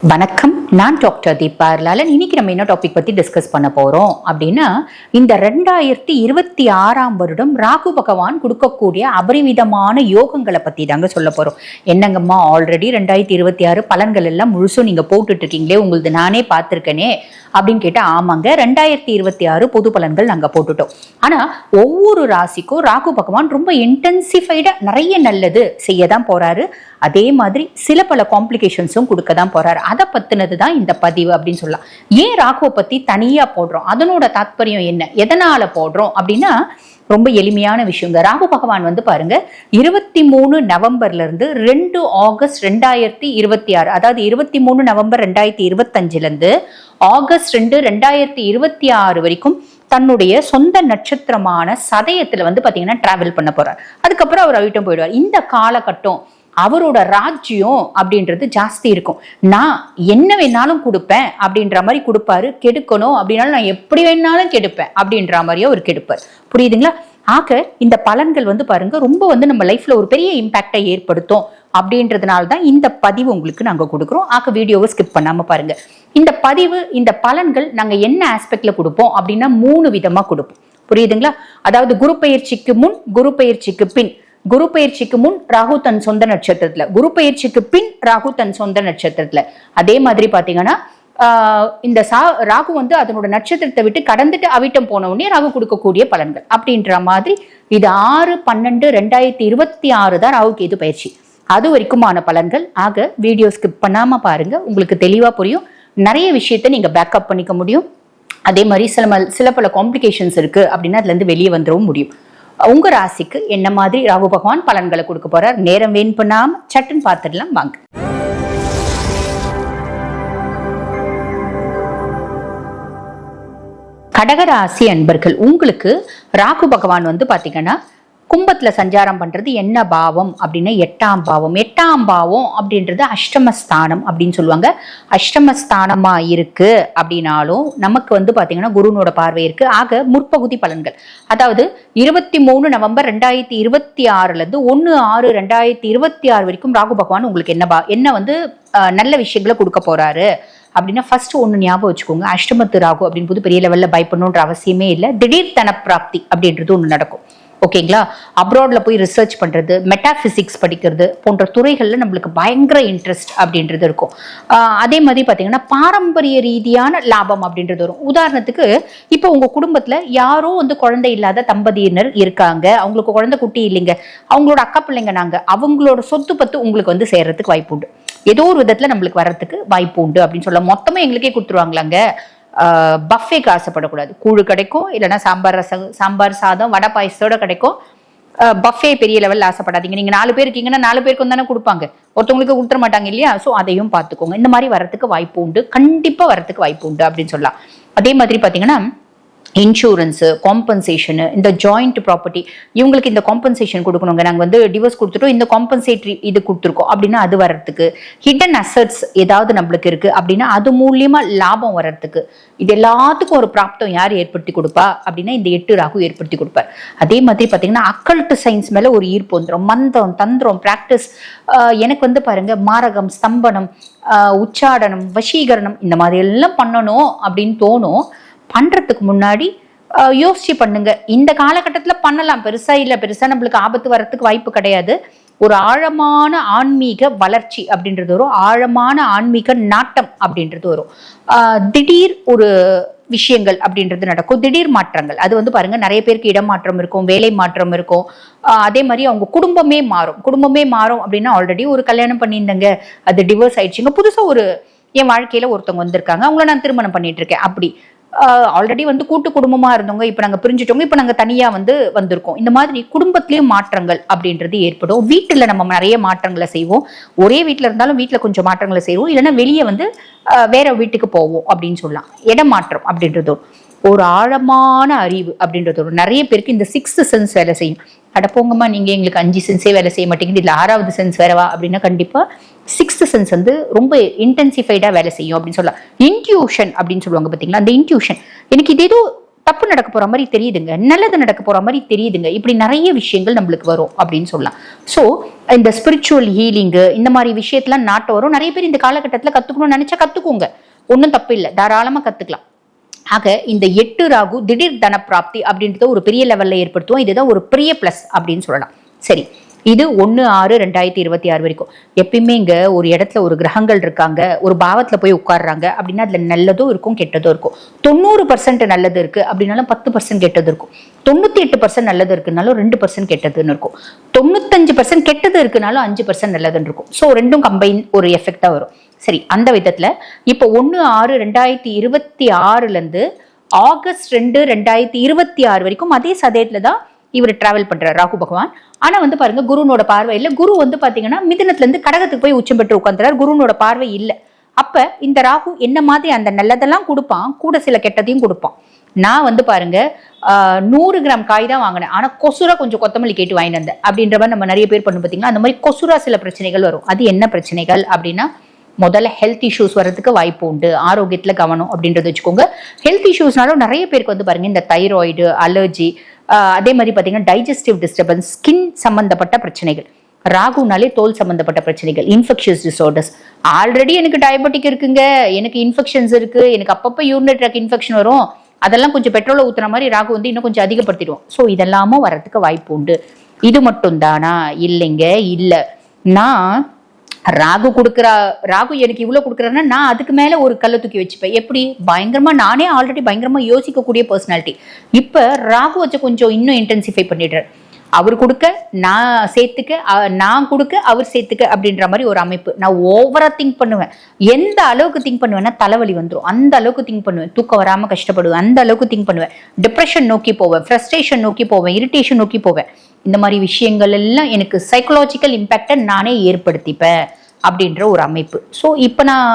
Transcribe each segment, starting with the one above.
வணக்கம், நான் டாக்டர் தீபா லாலன். இன்னைக்கு நம்ம என்ன டாபிக் பத்தி டிஸ்கஸ் பண்ண போறோம் அப்படின்னா, இந்த 2026 வருடம் ராகு பகவான் கொடுக்கக்கூடிய அபரிவிதமான யோகங்களை பத்தி தாங்க சொல்ல போறோம். என்னங்கம்மா, ஆல்ரெடி 2026 பலன்கள் எல்லாம் முழுசும் நீங்க போட்டுட்டு இருக்கீங்களே, உங்களுக்கு நானே பார்த்திருக்கேனே அப்படின்னு கேட்டா, ஆமாங்க, 2026 பொது பலன்கள் நாங்க போட்டுட்டோம். ஆனா ஒவ்வொரு ராசிக்கும் ராகு பகவான் ரொம்ப இன்டென்சிஃபைடா நிறைய நல்லது செய்யதான் போறாரு. அதே மாதிரி சில பல காம்ப்ளிகேஷன்ஸும் கொடுக்க தான் போறாரு. அதை பத்தினது தான் இந்த பதிவு அப்படின்னு சொல்லலாம். ஏன் ராகுவை பத்தி தனியா போடுறோம், அதனோட தாத்பரியம் என்ன, எதனால போடுறோம் அப்படின்னா, ரொம்ப எளிமையான விஷயங்க. ராகு பகவான் பாருங்க, 23 நவம்பர்ல இருந்து 2 ஆகஸ்ட் 2026, அதாவது 23 நவம்பர் 2025 இருந்து ஆகஸ்ட் 2, 2026 வரைக்கும் தன்னுடைய சொந்த நட்சத்திரமான சதயத்துல பாத்தீங்கன்னா டிராவல் பண்ண போறார். அதுக்கப்புறம் அவர் அவிட்டம் போயிடுவார். இந்த காலகட்டம் அவரோட ராஜ்யம் அப்படின்றது ஜாஸ்தி இருக்கும். நான் என்ன வேணாலும் கொடுப்பேன் அப்படின்ற மாதிரி கொடுப்பாரு. கெடுக்கணும் அப்படின்னாலும் நான் எப்படி வேணாலும் கெடுப்பேன் அப்படின்ற மாதிரியே அவர் கெடுப்பார். புரியுதுங்களா? ஆக இந்த பலன்கள் பாருங்க, ரொம்ப நம்ம லைஃப்ல ஒரு பெரிய இம்பாக்டை ஏற்படுத்தும். அப்படின்றதுனால தான் இந்த பதிவு உங்களுக்கு நாங்க கொடுக்குறோம். ஆக வீடியோவை ஸ்கிப் பண்ணாம பாருங்க. இந்த பதிவு, இந்த பலன்கள் நாங்க என்ன ஆஸ்பெக்ட்ல கொடுப்போம் அப்படின்னா 3 விதமா கொடுப்போம். புரியுதுங்களா? அதாவது குரு பெயர்ச்சிக்கு முன், குரு பெயர்ச்சிக்கு பின். குரு பயிற்சிக்கு முன் ராகு தன் சொந்த நட்சத்திரத்துல, குரு பயிற்சிக்கு பின் ராகு தன் சொந்த நட்சத்திரத்துல. அதே மாதிரி பாத்தீங்கன்னா இந்த ராகு அதனோட நட்சத்திரத்தை விட்டு கடந்துட்டு அவிட்டம் போன உடனே ராகு கொடுக்கக்கூடிய பலன்கள் அப்படின்ற மாதிரி. இது 6/12/2026 தான் ராகு கேது பயிற்சி. அது வரைக்குமான பலன்கள். ஆக வீடியோ ஸ்கிப் பண்ணாம பாருங்க, உங்களுக்கு தெளிவா புரியும். நிறைய விஷயத்த நீங்க பேக்கப் பண்ணிக்க முடியும். அதே மாதிரி சில பல காம்ப்ளிகேஷன்ஸ் இருக்கு அப்படின்னா அதுல இருந்து வெளியே வந்துடவும் முடியும். உங்க ராசிக்கு என்ன மாதிரி ராகு பகவான் பலன்களை கொடுக்க போறார், நேரம் வீண் பண்ணாம சட்டுன்னு பார்த்துடலாம் வாங்க. கடகராசி அன்பர்கள், உங்களுக்கு ராகு பகவான் பாத்தீங்கன்னா கும்பத்துல சஞ்சாரம் பண்றது என்ன பாவம் அப்படின்னா 8ஆம் பாவம். 8ஆம் பாவம் அப்படின்றது அஷ்டமஸ்தானம் அப்படின்னு சொல்லுவாங்க. அஷ்டமஸ்தானமா இருக்கு அப்படின்னாலும் நமக்கு பாத்தீங்கன்னா குருனோட பார்வை இருக்கு. ஆக முற்பகுதி பலன்கள், அதாவது 23 நவம்பர் 2026 இருந்து 1/6/2026 வரைக்கும் ராகு பகவான் உங்களுக்கு என்ன நல்ல விஷயங்களை கொடுக்க போறாரு அப்படின்னா, ஃபர்ஸ்ட் ஒண்ணு ஞாபகம் வச்சுக்கோங்க. அஷ்டமத்து ராகு அப்படின்னு பெரிய லெவல்ல பயப்படணுன்ற அவசியமே இல்லை. திடீர் தன பிராப்தி அப்படின்றது ஒண்ணு நடக்கும். ஓகேங்களா? அப்ராட்ல போய் ரிசர்ச் பண்றது, மெட்டாபிசிக்ஸ் படிக்கிறது போன்ற துறைகள்ல நம்மளுக்கு பயங்கர இன்ட்ரெஸ்ட் அப்படின்றது இருக்கும். அதே மாதிரி பாத்தீங்கன்னா பாரம்பரிய ரீதியான லாபம் அப்படின்றது வரும். உதாரணத்துக்கு இப்போ உங்க குடும்பத்துல யாரோ குழந்தை இல்லாத தம்பதியினர் இருக்காங்க, அவங்களுக்கு குழந்தை குட்டி இல்லைங்க, அவங்களோட அக்கா பிள்ளைங்க நாங்க, அவங்களோட சொத்து பத்து உங்களுக்கு சேர்றதுக்கு வாய்ப்பு உண்டு. ஏதோ ஒரு விதத்துல நம்மளுக்கு வர்றதுக்கு வாய்ப்பு உண்டு அப்படின்னு சொல்ல. மொத்தமா எங்களுக்கே கொடுத்துருவாங்களாங்க. பஃபேக்கு ஆசைப்படக்கூடாது. கூழு கிடைக்கும், இல்லைன்னா சாம்பார் சாதம் வடை பாயசத்தோட கிடைக்கும். பஃபே பெரிய லெவல்ல ஆசைப்படாதீங்க. நீங்க 4 பேர் இருக்கீங்கன்னா 4 பேருக்கு தானே கொடுப்பாங்க, ஒருத்தவங்களுக்கு கொடுத்துட மாட்டாங்க இல்லையா? ஸோ அதையும் பார்த்துக்கோங்க. இந்த மாதிரி வரத்துக்கு வாய்ப்பு உண்டு, கண்டிப்பா வரத்துக்கு வாய்ப்பு உண்டு அப்படின்னு சொல்லலாம். அதே மாதிரி பாத்தீங்கன்னா இன்சூரன்ஸு, காம்பன்சேஷனு, இந்த ஜாயிண்ட் ப்ராப்பர்ட்டி, இவங்களுக்கு இந்த காம்பன்சேஷன் கொடுக்கணுங்க, நாங்கள் டிவோர்ஸ் கொடுத்துட்டோம், இந்த காம்பன்சேட்டரி இது கொடுத்துருக்கோம் அப்படின்னா அது வர்றதுக்கு. ஹிடன் அசட்ஸ் ஏதாவது நம்மளுக்கு இருக்கு அப்படின்னா அது மூலியமா லாபம் வர்றதுக்கு. இது எல்லாத்துக்கும் ஒரு பிராப்தம் யார் ஏற்படுத்தி கொடுப்பா அப்படின்னா இந்த 8 ராகு ஏற்படுத்தி கொடுப்பார். அதே மாதிரி பார்த்தீங்கன்னா அக்கல்ட் சயின்ஸ் மேல ஒரு ஈர்ப்பு வந்துடும். மந்திரம், தந்திரம், பிராக்டிஸ். எனக்கு பாருங்க, மாரகம், ஸ்தம்பனம், உச்சாடனம், வசீகரணம், இந்த மாதிரி எல்லாம் பண்ணணும் அப்படின்னு தோணும். பண்றதுக்கு முன்னாடி யோசிச்சு பண்ணுங்க. இந்த காலகட்டத்துல பண்ணலாம், பெருசா இல்ல, பெருசா நம்மளுக்கு ஆபத்து வர்றதுக்கு வாய்ப்பு கிடையாது. ஒரு ஆழமான ஆன்மீக வளர்ச்சி அப்படின்றது வரும், ஆழமான ஆன்மீக நாட்டம் அப்படின்றது வரும். திடீர் ஒரு விஷயங்கள் அப்படின்றது நடக்கும், திடீர் மாற்றங்கள். அது பாருங்க, நிறைய பேருக்கு இடமாற்றம் இருக்கும், வேலை மாற்றம் இருக்கும். அதே மாதிரி அவங்க குடும்பமே மாறும் அப்படின்னா, ஆல்ரெடி ஒரு கல்யாணம் பண்ணியிருந்தங்க, அது டிவோர்ஸ் ஆயிடுச்சுங்க, புதுசா என் வாழ்க்கையில ஒருத்தவங்க வந்திருக்காங்க, அவங்கள நான் திருமணம் பண்ணிட்டு இருக்கேன். அப்படி ஆல்ரெடி கூட்டு குடும்பமா இருந்தவங்க இப்ப நாங்க பிரிஞ்சுட்டோங்க, இப்ப நாங்க தனியா வந்திருக்கோம். இந்த மாதிரி குடும்பத்திலயும் மாற்றங்கள் அப்படின்றது ஏற்படும். வீட்டுல நம்ம நிறைய மாற்றங்களை செய்வோம். ஒரே வீட்டுல இருந்தாலும் வீட்டுல கொஞ்சம் மாற்றங்களை செய்வோம், இல்லைன்னா வெளியே வேற வீட்டுக்கு போவோம் அப்படின்னு சொல்லலாம். இடமாற்றம் அப்படின்றது ஒரு ஆழமான அறிவு அப்படின்றது ஒரு. நிறைய பேருக்கு இந்த 6th சென்ஸ் வேலை செய்யும். அடப்போங்கம்மா, நீங்க எங்களுக்கு 5 சென்ஸே வேலை செய்ய மாட்டேங்குது, இதுல 6வது சென்ஸ் வேறவா அப்படின்னா, கண்டிப்பா 6th சென்ஸ் ரொம்ப இன்டென்சிஃபைடா வேலை செய்யும் அப்படின்னு சொல்லலாம். இன்ட்யூஷன் அப்படின்னு சொல்லுவாங்க பாத்தீங்களா, அந்த இன்ட்யூஷன் எனக்கு இது ஏதோ தப்பு நடக்க போற மாதிரி தெரியுதுங்க, நல்லது நடக்க போற மாதிரி தெரியுதுங்க, இப்படி நிறைய விஷயங்கள் நம்மளுக்கு வரும் அப்படின்னு சொல்லலாம். ஸோ இந்த ஸ்பிரிச்சுவல் ஹீலிங்கு இந்த மாதிரி விஷயத்துல நாட்டம் வரும். நிறைய பேர் இந்த காலகட்டத்தில் கத்துக்கணும்னு நினைச்சா கத்துக்கோங்க, ஒன்றும் தப்பு இல்லை, தாராளமா கத்துக்கலாம். ஆக இந்த 8 ராகு திடீர் தன பிராப்தி அப்படின்றத ஒரு பெரிய லெவல்ல ஏற்படுத்துவோம். இதுதான் ஒரு பெரிய பிளஸ் அப்படின்னு சொல்லலாம். சரி, இது 1/6/2026 வரைக்கும். எப்பயுமே இங்க ஒரு இடத்துல ஒரு கிரகங்கள் இருக்காங்க, ஒரு பாவத்துல போய் உட்கார்றாங்க அப்படின்னா அதுல நல்லதும் இருக்கும் கெட்டதும் இருக்கும். 90% நல்லது இருக்கு அப்படின்னாலும் 10% கெட்டது இருக்கும். 98% நல்லது இருக்குனாலும் 2% கெட்டதுன்னு இருக்கும். 95% கெட்டது இருக்குனாலும் 5% நல்லதுன்னு இருக்கும். ஸோ ரெண்டும் கம்பைன் ஒரு எஃபெக்டா வரும். சரி, அந்த விதத்துல இப்போ 1/6/2026 இருந்து ஆகஸ்ட் 2/2026 வரைக்கும் அதே சதயத்துல தான் இவர் டிராவல் பண்றார் ராகு பகவான். ஆனா வந்து பாருங்க, குருனோட பார்வை இல்ல. குரு வந்து பாத்தீங்கன்னா மிதுனத்துல இருந்து கடகத்துக்கு போய் உச்சம் பெற்று உட்காந்துறாரு, குருனோட பார்வை இல்ல. அப்ப இந்த ராகு என்ன மாதிரி அந்த நல்லதெல்லாம் கொடுப்பான், கூட சில கெட்டதையும் கொடுப்பான். நான் வந்து பாருங்க 100 கிராம் காய் தான் வாங்கினேன், ஆனா கொசுரா கொஞ்சம் கொத்தமல்லி கேட்டு வாங்கிட்டு வந்தேன் அப்படின்ற மாதிரி நம்ம நிறைய பேர் பண்ணு பாத்தீங்களா. அந்த மாதிரி கொசுரா சில பிரச்சனைகள் வரும். அது என்ன பிரச்சனைகள் அப்படின்னா, முதல்ல ஹெல்த் இஷ்யூஸ் வர்றதுக்கு வாய்ப்பு உண்டு, ஆரோக்கியத்துல கவனம் அப்படின்றத வச்சுக்கோங்க. ஹெல்த் இஷ்யூஸ்னாலும் நிறைய பேருக்கு வந்து பாருங்க இந்த தைராய்டு, அலர்ஜி, அதே மாதிரி பாத்தீங்கன்னா டைஜஸ்டிவ் டிஸ்டர்பன்ஸ், ஸ்கின் சம்பந்தப்பட்ட பிரச்சனைகள், ராகுனாலே தோல் சம்பந்தப்பட்ட பிரச்சனைகள், இன்ஃபெக்ஷியஸ் டிசார்டர்ஸ். ஆல்ரெடி எனக்கு டயபெட்டிக் இருக்குங்க, எனக்கு இன்ஃபெக்ஷன்ஸ் இருக்கு, எனக்கு அப்பப்போ யூரினரி ட்ராக் இன்ஃபெக்ஷன் வரும், அதெல்லாம் கொஞ்சம் பெட்ரோலை ஊத்துற மாதிரி ராகு வந்து இன்னும் கொஞ்சம் அதிகப்படுத்திடுவோம். ஸோ இதெல்லாமும் வர்றதுக்கு வாய்ப்பு உண்டு. இது மட்டும் தானா? இல்லைங்க, இல்லை. நான் ராகு எனக்கு இவ்வளவு கொடுக்குறாருன்னா நான் அதுக்கு மேல ஒரு கல்லை தூக்கி வச்சுப்பேன். எப்படி? பயங்கரமா, நானே ஆல்ரெடி பயங்கரமா யோசிக்கக்கூடிய பர்சனாலிட்டி. இப்ப ராகு வச்சு கொஞ்சம் இன்னும் இன்டென்சிஃபை பண்ணிடுறாரு. அவர் கொடுக்க நான் சேர்த்துக்க, நான் கொடுக்க அவர் சேர்த்துக்க அப்படின்ற மாதிரி ஒரு அமைப்பு. நான் ஓவரா திங்க் பண்ணுவேன். எந்த அளவுக்கு திங்க் பண்ணுவேன்னா தலைவலி வந்துடும், அந்த அளவுக்கு திங்க் பண்ணுவேன். தூக்கம் வராம கஷ்டப்படுவேன், அந்த அளவுக்கு திங்க் பண்ணுவேன். டிப்ரெஷன் நோக்கி போவேன், ஃப்ரஸ்ட்ரேஷன் நோக்கி போவேன், இரிட்டேஷன் நோக்கி போவேன். இந்த மாதிரி விஷயங்கள் எல்லாம் எனக்கு சைக்கலாஜிக்கல் இம்பேக்டை நானே ஏற்படுத்திப்பேன் அப்படின்ற ஒரு அமைப்பு. ஸோ இப்போ நான்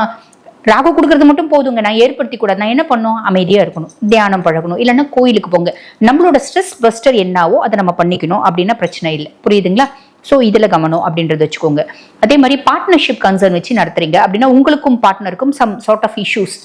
ராகு கொடுக்கறது மட்டும் போதுங்க, நான் ஏற்படுத்தி கூடாது. நான் என்ன பண்ணணும்? அமைதியா இருக்கணும், தியானம் பழகணும், இல்லைன்னா கோயிலுக்கு போங்க. நம்மளோட ஸ்ட்ரெஸ் பஸ்டர் என்னவோ அதை நம்ம பண்ணிக்கணும் அப்படின்னா பிரச்சனை இல்லை. புரியுதுங்களா? ஸோ இதுல கவனம் அப்படின்றத வச்சுக்கோங்க. அதே மாதிரி பார்ட்னர்ஷிப் கன்சர்ன் வச்சு நடத்துறீங்க அப்படின்னா உங்களுக்கும் பார்ட்னருக்கும் சம் சார்ட் ஆஃப் இஷ்யூஸ்,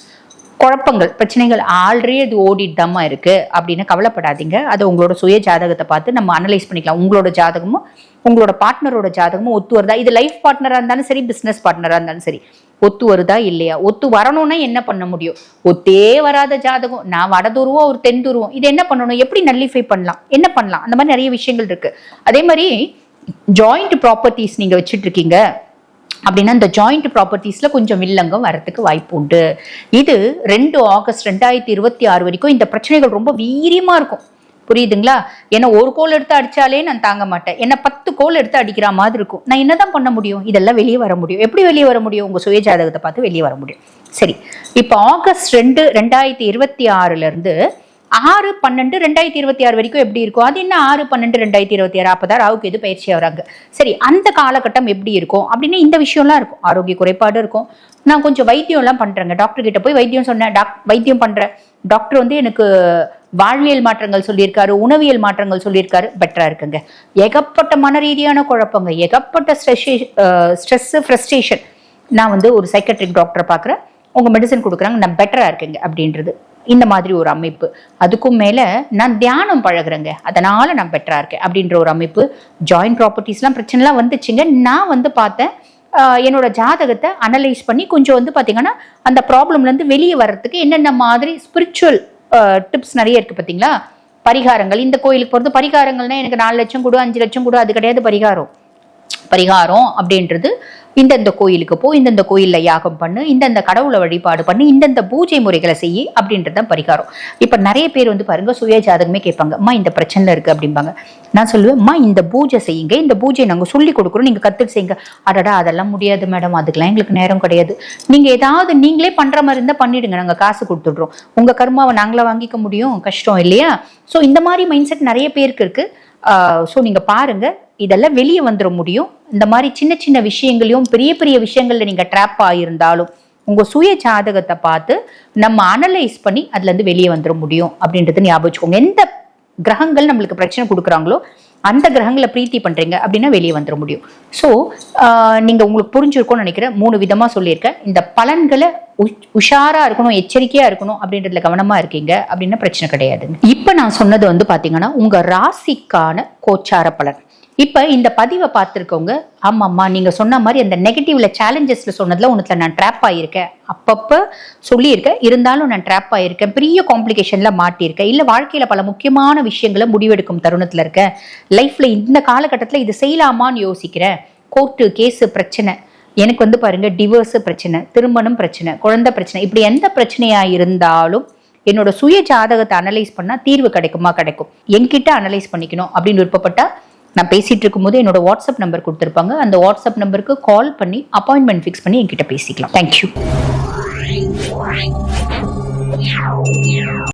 குழப்பங்கள், பிரச்சனைகள் ஆல்ரெடி அது ஓடிட்டு தாமா இருக்கு அப்படின்னு கவலைப்படாதீங்க. அதை உங்களோட சுய ஜாதகத்தை பார்த்து நம்ம அனலைஸ் பண்ணிக்கலாம். உங்களோட ஜாதகமும் உங்களோட பார்ட்னரோட ஜாதகமும் ஒத்து வருதா? இது லைஃப் பார்ட்னரா இருந்தாலும் சரி, பிசினஸ் பார்ட்னரா இருந்தாலும் சரி, ஒத்து வருதா இல்லையா? ஒத்து வரணும்னா என்ன பண்ண முடியும்? ஒத்தே வராத ஜாதகம், நான் வட துருவம் ஒரு தென் துருவம், இது என்ன பண்ணணும்? எப்படி நல்லிஃபை பண்ணலாம், என்ன பண்ணலாம்? அந்த மாதிரி நிறைய விஷயங்கள் இருக்கு. அதே மாதிரி ஜாயிண்ட் ப்ராப்பர்ட்டிஸ் நீங்க வச்சுட்டு இருக்கீங்க அப்படின்னா இந்த ஜாயிண்ட் ப்ராப்பர்ட்டிஸ்ல கொஞ்சம் வில்லங்கம் வரதுக்கு வாய்ப்பு உண்டு. இது 2 ஆகஸ்ட் 2026 வரைக்கும் இந்த பிரச்சனைகள் ரொம்ப வீரியமா இருக்கும். புரியுதுங்களா? ஏன்னா ஒரு கோல் எடுத்து அடிச்சாலே நான் தாங்க மாட்டேன், என்ன 10 கோல் எடுத்து அடிக்கிற மாதிரி இருக்கும். நான் என்னதான் பண்ண முடியும்? இதெல்லாம் வெளியே வர முடியும். எப்படி வெளியே வர முடியும்? உங்க சுய ஜாதகத்தை பார்த்து வெளியே வர முடியும். சரி, இப்போ ஆகஸ்ட் 2, 2026 இருந்து 6/12/2026 வரைக்கும் எப்படி இருக்கும்? அது என்ன 6/12/2026? அப்பதான் ராகுக்கு எது பயிற்சி ஆகிறாங்க. சரி, அந்த காலகட்டம் எப்படி இருக்கும் அப்படின்னா இந்த விஷயம்லாம் இருக்கும். ஆரோக்கிய குறைபாடு இருக்கும். நான் கொஞ்சம் வைத்தியம் எல்லாம் பண்றேங்க, டாக்டர் கிட்ட போய் வைத்தியம் சொன்னேன், வைத்தியம் பண்றேன். டாக்டர் வந்து எனக்கு வாழ்வியல் மாற்றங்கள் சொல்லியிருக்காரு, உணவியல் மாற்றங்கள் சொல்லியிருக்காரு, பெட்டரா இருக்குங்க. ஏகப்பட்ட மன ரீதியான குழப்பங்க, ஏகப்பட்ட ஸ்ட்ரெஸ், ஃப்ரஸ்ட்ரேஷன். நான் வந்து ஒரு சைக்கட்ரிக் டாக்டரை பார்க்குறேன், உங்க மெடிசன் கொடுக்குறாங்க, நான் பெட்டரா இருக்கேங்க அப்படின்றது. இந்த மாதிரி ஒரு அமைப்பு. அதுக்கும் மேல நான் தியானம் பழகுறேங்க, அதனால நான் பெட்டரா இருக்கேன் அப்படின்ற ஒரு அமைப்பு. ஜாயிண்ட் ப்ராப்பர்ட்டிஸ்லாம் பிரச்சனைலாம் வந்துச்சுங்க. நான் வந்து பார்த்தேன், என்னோட ஜாதகத்தை அனலைஸ் பண்ணி கொஞ்சம் வந்து பார்த்தீங்கன்னா அந்த ப்ராப்ளம்ல இருந்து வெளியே வர்றதுக்கு என்னென்ன மாதிரி ஸ்பிரிச்சுவல் டிப்ஸ் நிறைய இருக்கு பார்த்தீங்களா. பரிகாரங்கள், இந்த கோயிலுக்கு போகிறது பரிகாரங்கள்னா எனக்கு 4 லட்சம் கொடு, 5 லட்சம் கொடு, அது கிடையாது பரிகாரம். பரிகாரம் அப்படின்றது இந்தந்த கோயிலுக்கு போ, இந்தந்த கோயில்ல யாகம் பண்ணு, இந்தந்த கடவுளை வழிபாடு பண்ணி, இந்தந்த பூஜை முறைகளை செய்யி அப்படின்றது பரிகாரம். இப்ப நிறைய பேர் வந்து பாருங்க சுய ஜாதகமே கேட்பாங்க, அம்மா இந்த பிரச்சனை இருக்கு அப்படிம்பாங்க. நான் சொல்லுவேன், அம்மா இந்த பூஜை செய்யுங்க, இந்த பூஜை நாங்க சொல்லி கொடுக்குறோம், நீங்க கத்துட்டு செய்யுங்க. அடடா அதெல்லாம் முடியாது மேடம், அதுக்கெல்லாம் எங்களுக்கு நேரம் கிடையாது. நீங்க ஏதாவது நீங்களே பண்ற மாதிரி இருந்தா பண்ணிடுங்க, நாங்க காசு கொடுத்துடுறோம். உங்க கர்மாவை நாங்களா வாங்கிக்க முடியும்? கஷ்டம் இல்லையா? ஸோ இந்த மாதிரி மைண்ட் செட் நிறைய பேருக்கு இருக்கு. ஸோ நீங்க பாருங்க, இதெல்லாம் வெளியே வந்துட முடியும். இந்த மாதிரி சின்ன சின்ன விஷயங்களையும் பெரிய பெரிய விஷயங்கள்ல நீங்க ட்ராப் ஆகியிருந்தாலும் உங்க சுய ஜாதகத்தை பார்த்து நம்ம அனலைஸ் பண்ணி அதுல இருந்து வெளியே வந்துட முடியும் அப்படின்றது ஞாபகம் வச்சுக்கோங்க. எந்த கிரகங்கள் நம்மளுக்கு பிரச்சனை கொடுக்குறாங்களோ அந்த கிரகங்களை பிரீத்தி பண்றீங்க அப்படின்னா வெளியே வந்துட முடியும். ஸோ நீங்க உங்களுக்கு புரிஞ்சிருக்கும்னு நினைக்கிறேன். 3 விதமா சொல்லியிருக்கேன். இந்த பலன்களை உஷாரா இருக்கணும், எச்சரிக்கையா இருக்கணும் அப்படின்றதுல கவனமா இருக்கீங்க அப்படின்னா பிரச்சனை கிடையாது. இப்ப நான் சொன்னது வந்து பாத்தீங்கன்னா உங்க ராசிக்கான கோச்சார பலன். இப்ப இந்த பதிவை பார்த்துருக்கவங்க, ஆமாம்மா நீங்க சொன்ன மாதிரி அந்த நெகட்டிவ்ல சேலஞ்சஸ்ல சொன்னதுல ஒன்றுல நான் ட்ராப் ஆயிருக்கேன், அப்பப்ப சொல்லியிருக்கேன், இருந்தாலும் நான் ட்ராப் ஆயிருக்கேன், பெரிய காம்ப்ளிகேஷன்ல மாட்டியிருக்கேன், இல்ல வாழ்க்கையில பல முக்கியமான விஷயங்களை முடிவெடுக்கும் தருணத்துல இருக்கேன், லைஃப்ல இந்த காலகட்டத்துல இது செய்யலாமான்னு யோசிக்கிறேன், கோர்ட்டு கேஸு பிரச்சனை, எனக்கு வந்து பாருங்க டிவோர்ஸ் பிரச்சனை, திருமணம் பிரச்சனை, குழந்தை பிரச்சனை, இப்படி எந்த பிரச்சனையா இருந்தாலும் என்னோட சுய ஜாதகத்தை அனலைஸ் பண்ணா தீர்வு கிடைக்கும். என்கிட்ட அனலைஸ் பண்ணிக்கணும் அப்படின்னு விருப்பப்பட்டா நான் பேசிட்டு இருக்கும்போது என்னோட வாட்ஸ்அப் நம்பர் கொடுத்துருப்பாங்க. அந்த வாட்ஸ்அப் நம்பருக்கு கால் பண்ணி அப்பாயின்மெண்ட் ஃபிக்ஸ் பண்ணி என்கிட்ட பேசிக்கலாம். தேங்க்யூ.